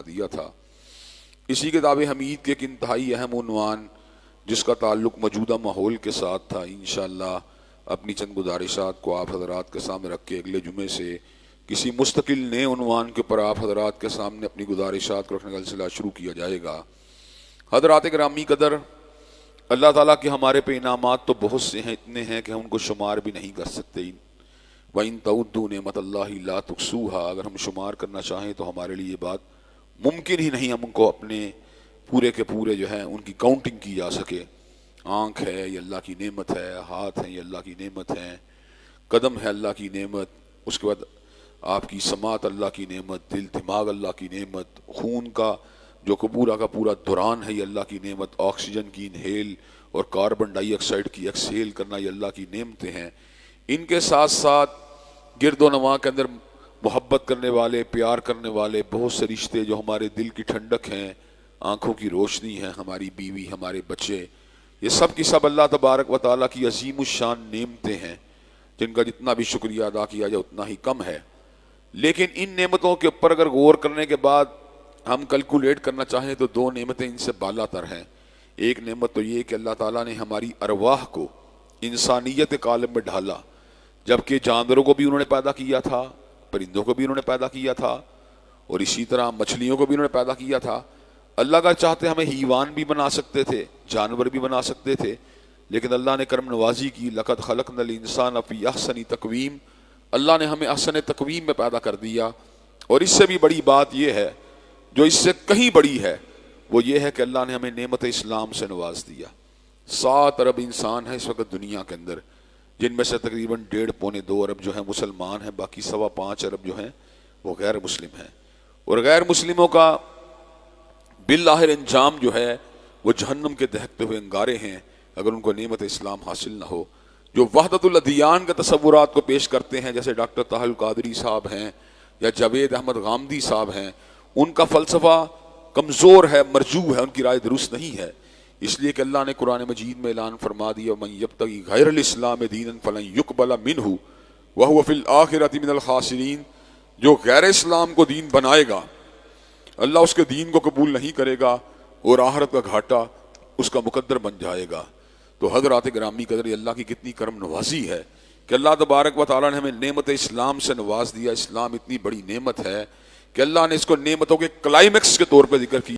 دیا تھا۔ اسی کتاب حمید کے ایک انتہائی اہم عنوان جس کا تعلق موجودہ ماحول کے ساتھ تھا، انشاءاللہ اپنی چند گزارشات کو آپ حضرات کے سامنے رکھ کے اگلے جمعے سے کسی مستقل نئے عنوان کے اوپر آپ حضرات کے سامنے اپنی گزارشات کو رکھنے کا سلسلہ شروع کیا جائے گا۔ حضرات گرامی قدر، اللہ تعالیٰ کے ہمارے پہ انعامات تو بہت سے ہیں، اتنے ہیں کہ ہم ان کو شمار بھی نہیں کر سکتے۔ وَإِن تَعُدُّوا نِعْمَتَ اللَّهِ لَا تُحْصُوهَا، اگر ہم شمار کرنا چاہیں تو ہمارے لیے یہ بات ممکن ہی نہیں، ہم ان کو اپنے پورے کے پورے جو ہیں ان کی کاؤنٹنگ کی جا سکے۔ آنکھ ہے یہ اللہ کی نعمت ہے، ہاتھ ہیں یہ اللہ کی نعمت ہے، قدم ہے اللہ کی نعمت، اس کے بعد آپ کی سماعت اللہ کی نعمت، دل دماغ اللہ کی نعمت، خون کا جو پورا کا پورا دوران ہے یہ اللہ کی نعمت، آکسیجن کی انہیل اور کاربن ڈائی آکسائڈ کی ایکسہیل کرنا یہ اللہ کی نعمتیں ہیں۔ ان کے ساتھ ساتھ گرد و نواح کے اندر محبت کرنے والے، پیار کرنے والے بہت سے رشتے جو ہمارے دل کی ٹھنڈک ہیں، آنکھوں کی روشنی ہے، ہماری بیوی، ہمارے بچے، یہ سب کی سب اللہ تبارک و تعالیٰ کی عظیم الشان نعمتیں ہیں جن کا جتنا بھی شکریہ ادا کیا جائے اتنا ہی کم ہے۔ لیکن ان نعمتوں کے اوپر اگر غور کرنے کے بعد ہم کیلکولیٹ کرنا چاہیں تو دو نعمتیں ان سے بالا تر ہیں۔ ایک نعمت تو یہ کہ اللہ تعالیٰ نے ہماری ارواح کو انسانیت کے عالم میں ڈھالا، جبکہ جانوروں کو بھی انہوں نے پیدا کیا تھا، پرندوں کو بھی انہوں نے پیدا کیا تھا، اور اسی طرح مچھلیوں کو بھی انہوں نے پیدا کیا تھا۔ اللہ کا چاہتے ہمیں حیوان بھی بنا سکتے تھے، جانور بھی بنا سکتے تھے، لیکن اللہ نے کرم نوازی کی، لقد خلقنا الانسان فی احسن تقویم، اللہ نے ہمیں احسن تقویم میں پیدا کر دیا۔ اور اس سے بھی بڑی بات یہ ہے، جو اس سے کہیں بڑی ہے، وہ یہ ہے کہ اللہ نے ہمیں نعمت اسلام سے نواز دیا۔ 7 ارب انسان ہیں اس وقت دنیا کے اندر، جن میں سے تقریباً 1.5-2 ارب جو ہیں مسلمان ہیں، باقی 5.25 ارب جو ہیں وہ غیر مسلم ہیں، اور غیر مسلموں کا بالآخر انجام جو ہے وہ جہنم کے دہکتے ہوئے انگارے ہیں اگر ان کو نعمت اسلام حاصل نہ ہو۔ جو وحدت الادیان کے تصورات کو پیش کرتے ہیں، جیسے ڈاکٹر طاہر القادری صاحب ہیں یا جاوید احمد غامدی صاحب ہیں، ان کا فلسفہ کمزور ہے، مرجوع ہے، ان کی رائے درست نہیں ہے، اس لیے کہ اللہ نے قرآن مجید میں اعلان فرما دیا وَمَن يَبْتَغِ غَيْرَ الْإِسْلَامِ دِينًا فَلَن يُقْبَلَ مِنْهُ وَهُوَ فِي الْآخِرَةِ مِنَ الْخَاسِرِينَ، جو غیر اسلام کو دین بنائے گا اللہ اس کے دین کو قبول نہیں کرے گا اور آخرت کا گھاٹا اس کا مقدر بن جائے گا۔ تو حضرات گرامی قدر، اللہ کی کتنی کرم نوازی ہے کہ اللہ تبارک و تعالیٰ نے ہمیں نعمت اسلام سے نواز دیا۔ اسلام اتنی بڑی نعمت ہے کہ اللہ نے اس کو نعمتوں کے کلائمیکس کے طور پہ ذکر کیا۔